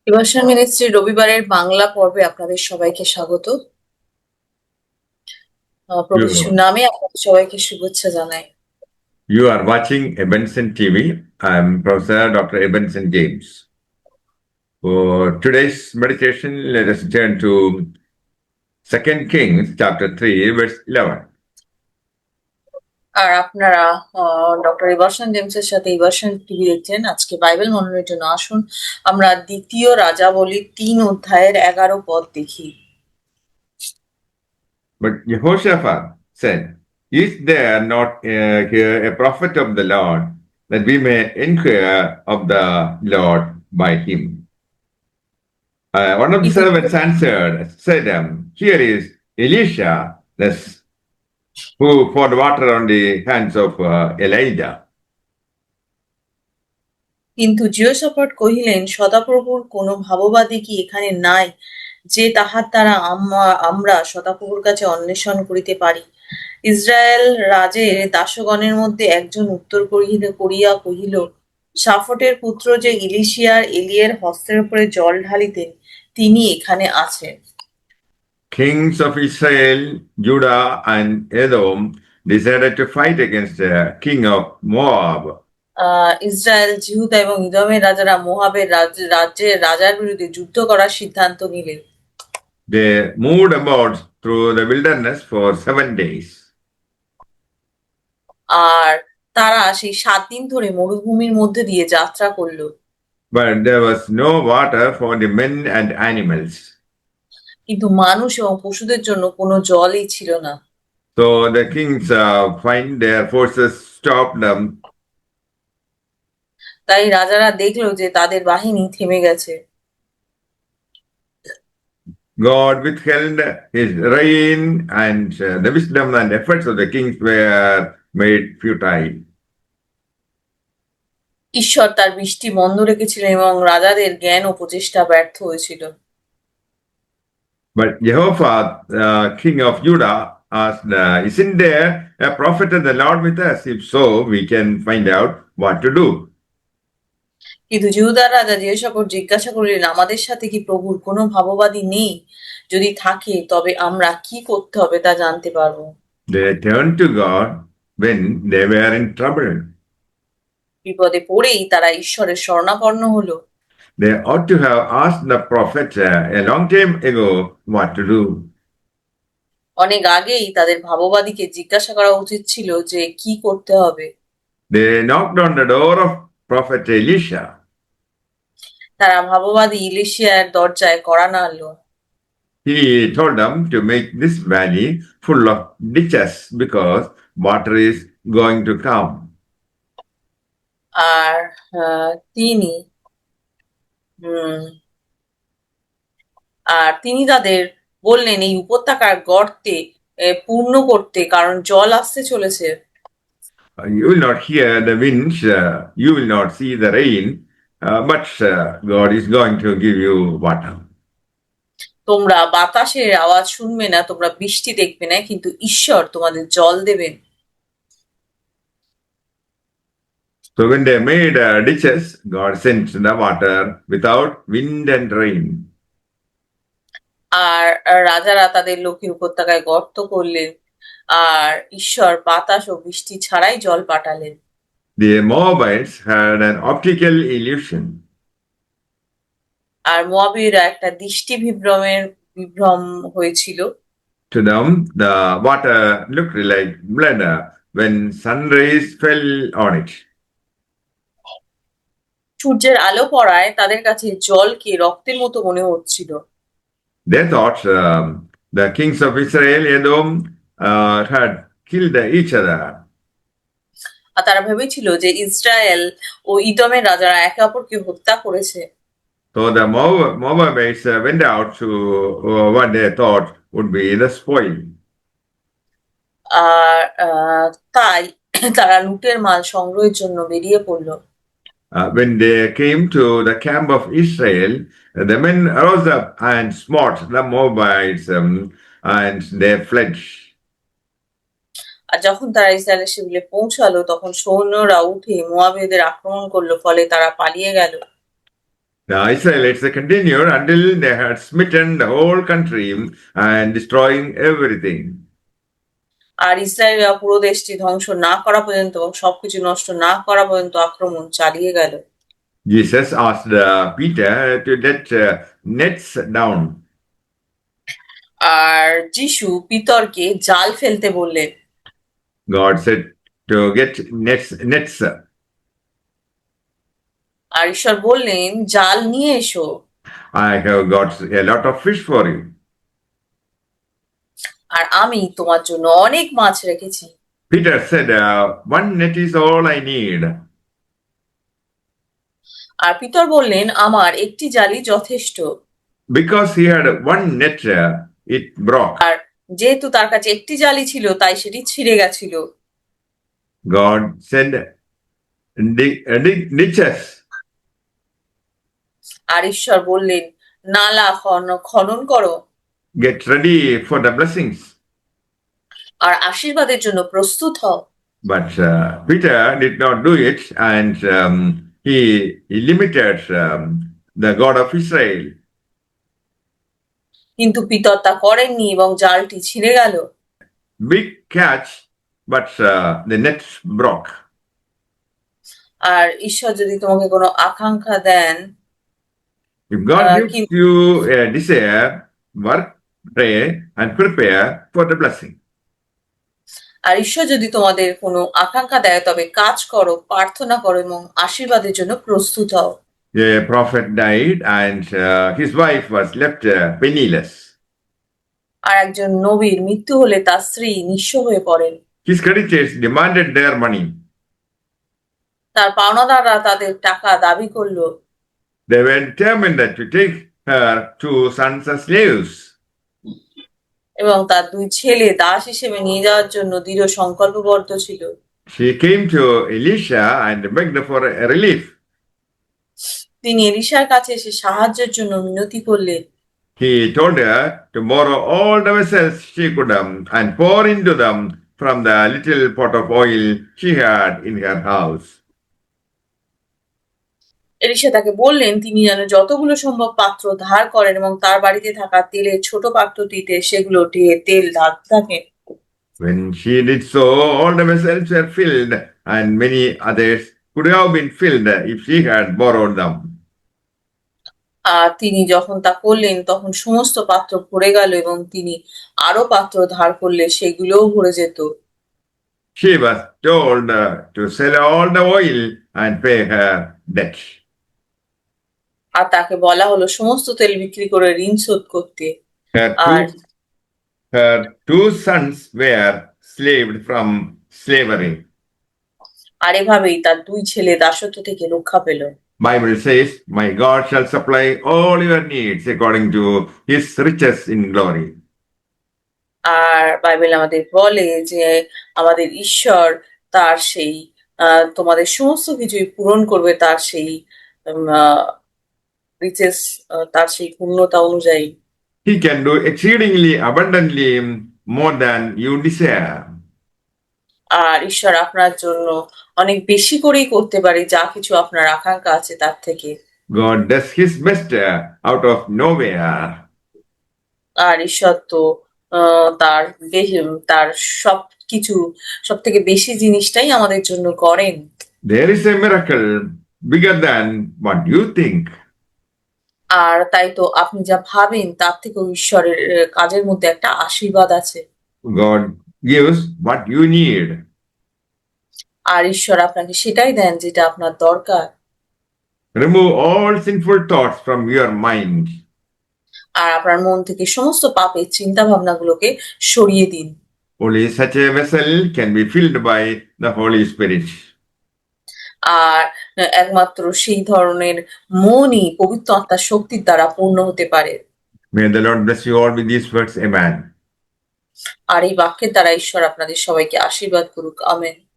Devotion ministry রবিবারের বাংলা পর্বে আপনাদের সবাইকে স্বাগত। প্রভু যিশুর You, নামে আপনাদের সবাইকে শুভেচ্ছা জানাই। you are watching Ebenson TV. I'm Professor Dr. Ebenson James. For today's meditation, let us turn to 2 Kings chapter 3, verse 11. আর আপনারা ডক্টর ইভারসন জেমসের সাথে ইভারসন টিভি দেখছেন। আজকে বাইবেল মননের জন্য আসুন আমরা দ্বিতীয় রাজাবলী 3 অধ্যায়ের 11 পদ দেখি। But Jehoshaphat said, is there not here a prophet of the Lord, that we may inquire of the Lord by him? One of the কিন্তু servants answered, said, here is Elisha, who poured water on the hands of Elijah. কিন্তু জিহোশাফাট কহিলেন, সদাপ্রভুর কোন ভাববাদী কি এখানে নাই, যে তাহার দ্বারা আমরা সদাপ্রভুর কাছে অন্বেষণ করিতে পারি? ইসরায়েল রাজের দাসগণের মধ্যে একজন উত্তর করিয়া কহিল, শাফটের পুত্র যে ইলিশিয়ার এলিয়ের হস্তের উপরে জল ঢালিতেন, তিনি এখানে আছেন। Kings of Israel, Judah, and Edom decided to fight against the king of Moab. Israel, Judah এবং ইদমের রাজারা মোয়াবের রাজ্যের রাজার বিরুদ্ধে যুদ্ধ করার সিদ্ধান্ত নিলেন। They moved about through the wilderness for 7 days. আর তারা সেই 7 দিন ধরে মরুভূমির মধ্যে দিয়ে যাত্রা করলো। But there was no water for the men and animals. কিন্তু মানুষ এবং পশুদের জন্য কোনো জলই ছিল না। So the kings find their forces stopped them. তাই রাজারা দেখলো যে তাদের বাহিনী থেমে গেছে। God withheld his rain, and the wisdom and efforts of the kings were made futile. ঈশ্বর তার বৃষ্টি বন্ধ রেখেছিলেন এবং রাজাদের জ্ঞান ও প্রচেষ্টা ব্যর্থ হয়েছিল। But Jehoshaphat, king of Judah, asked, isn't there a prophet of the Lord with us? If so, we can find out what to do. কিন্তু জিহুদার রাজা জিহোশাফাট জিজ্ঞাসা করিলেন, আমাদের সাথে কি প্রভুর কোনো ভাববাদী নেই? যদি থাকে তবে আমরা কি করতে হবে তা জানতে পারবো। They turned to God when they were in trouble. বিপদে পড়েই তারা ঈশ্বরের শরণাপন্ন হলো। They ought to have asked the prophet a long time ago what to do. অনেক আগেই তাদের ভাববাদীকে জিজ্ঞাসা করা উচিত ছিল যে কি করতে হবে। They knocked on the door of prophet Elisha. তারা ভাববাদী ইলিশিয়ার দরজায় কড়া নাড়ল। He told them to make this valley full of ditches because water is going to come. আর তিনি তাদের বললেন, এই উপত্যকার গর্তে পূর্ণ করতে, কারণ জল আসতে চলেছে। You will not hear the winds, you will not see the rain, but God is going to give you water. তোমরা বাতাসের আওয়াজ শুনবে না, তোমরা বৃষ্টি দেখবে না, কিন্তু ঈশ্বর তোমাদের জল দেবেন। So when they made ditches, God sent the water without wind and rain. আর রাজারা তাদের লোকের উপত্যকায় গর্ত করলেন, আর ঈশ্বর বাতাস ও বৃষ্টি ছাড়াই জল পাঠালেন। The Moabites had an optical illusion. আর মোয়াবীয়রা একটা দৃষ্টি বিভ্রম হয়েছিল। To them, the water looked like blood when sun rays fell on it. সূর্যের আলো পড়ায় তাদের কাছে জলকে রক্তের মতো মনে হচ্ছিল। They thought the kings of Israel, Edom, had killed each other. আর তারা ভেবেছিল যে ইসরায়েল ও ইদমের রাজারা একে অপরকে হত্যা করেছে। So the Moabites went out to what they thought would be the spoil. আর তাই তারা লুটের মাল সংগ্রহের জন্য বেরিয়ে পড়ল। When they came to the camp of Israel, the men rose up and smote the Moabites, and they fled. আর যখন তারা ইসরায়েলের শিবিরে পৌঁছালো, তখন সৈন্যরা উঠে মোয়াবীয়দের আক্রমণ করলো, ফলে তারা পালিয়ে গেল। The Israelites they continued until they had smitten the whole country and destroying everything. আর ইসরায়েলরা পুরো দেশটি ধ্বংস না করা পর্যন্ত এবং সবকিছু নষ্ট না করা পর্যন্ত আক্রমণ চালিয়ে গেল। Jesus asked Peter to let nets down. আর যিশু পিতরকে জাল ফেলতে বললেন। God said to get nets. আর ঈশ্বর বললেন জাল নিয়ে এসো। I have got a lot of fish for you. আর আমি তোমার জন্য অনেক মাছ রেখেছি। Peter said, one net is all I need. আর পিতর বললেন আমার একটি জালই যথেষ্ট। Because he had one net, it broke. আর যেহেতু তার কাছে একটি জালই ছিল তাই সেটি ছিঁড়ে গেছিল। God said, dig ditches. আর ঈশ্বর বললেন নালা খনন করো। Get ready for the blessings. আর আশীর্বাদের জন্য প্রস্তুত হও। But Peter did not do it, and he limited the God of Israel. কিন্তু পিতর তা করেননি এবং জালটি ছিঁড়ে গেল। Big catch, but the net broke. আর ঈশ্বর যদি তোমাকে কোনো আকাঙ্ক্ষা দেন, If God gives কিন্তু you a desire, work, pray, and prepare for the blessing. আর ঈশ্বর যদি তোমাদের কোনো আকাঙ্ক্ষা দেয় তবে কাজ করো, প্রার্থনা করো এবং আশীর্বাদের জন্য প্রস্তুত হও। A prophet died, and his wife was left penniless. আর একজন নবীর মৃত্যু হলে তার স্ত্রী নিঃস্ব হয়ে পড়েন। His creditors demanded their money. তার পাওনাদাররা তাদের টাকা দাবি করলো। They were determined to take her two sons as slaves. এবং তার দুই ছেলে দাস হিসেবে নিয়ে যাওয়ার জন্য দৃঢ় সংকল্পবদ্ধ ছিল। She came to Elisha and begged for a relief. তিনি এলিশার কাছে এসে সাহায্যের জন্য মিনতি করলেন। He told her to borrow all the vessels she could and pour into them from the little pot of oil she had in her house. Alisha তাকে বললেন তিনি যেন যতগুলো সম্ভব পাত্র ধার করেন এবং তার বাড়িতে থাকা তেলের ছোট পাত্রটিতে সেগুলো তেল ঢালতে থাকেন। When she did so, all the vessels were filled, and many others could have been filled if she had borrowed them. আর তিনি যখন তা করলেন তখন সমস্ত পাত্র ভরে গেল এবং তিনি আরো পাত্র ধার করলে সেগুলোও ভরে যেত। She was told to sell all the oil and pay her debt. আর তাকে বলা হলো সমস্ত তেল বিক্রি করে ঋণ শোধ করতে। আর Her two sons were slaved from slavery. আর এভাবেই তার দুই ছেলে দাসত্ব থেকে রক্ষা পেল। Bible says, "My God shall supply all your needs according to His riches in glory." আর বাইবেল আমাদের বলে যে আমাদের ঈশ্বর তার সেই তোমাদের সমস্ত কিছুই পূরণ করবে তার সেই রিচেস, তার সেই পূর্ণতা অনুযায়ী। He can do exceedingly abundantly more than you desire. আর ঈশ্বর আপনার জন্য অনেক বেশি করেই করতে পারে যা কিছু আপনার আকাঙ্ক্ষা আছে তার থেকে। God does His best out of nowhere. আর ঈশ্বর তো তার সব কিছু সব থেকে বেশি জিনিসটাই আমাদের জন্য করেন। There is a miracle bigger than what you think. আর তাই তো আপনি যা ভাবেন তার থেকেও ঈশ্বরের কাজের মধ্যে একটা আশীর্বাদ আছে। God gives what you need. আর ঈশ্বর আপনাকে সেটাই দেন যেটা আপনার দরকার। Remove all sinful thoughts from your mind. আর আপনার মন থেকে সমস্ত পাপের চিন্তা ভাবনাগুলোকে সরিয়ে দিন। Only such a vessel can be filled by the Holy Spirit. আর একমাত্র সেই ধরনের মনই পবিত্র আত্মার শক্তির দ্বারা পূর্ণ হতে পারে। May the Lord bless you all with these words. Amen. আর এই বাক্যের দ্বারা ঈশ্বর আপনাদের সবাইকে আশীর্বাদ করুক। আমেন।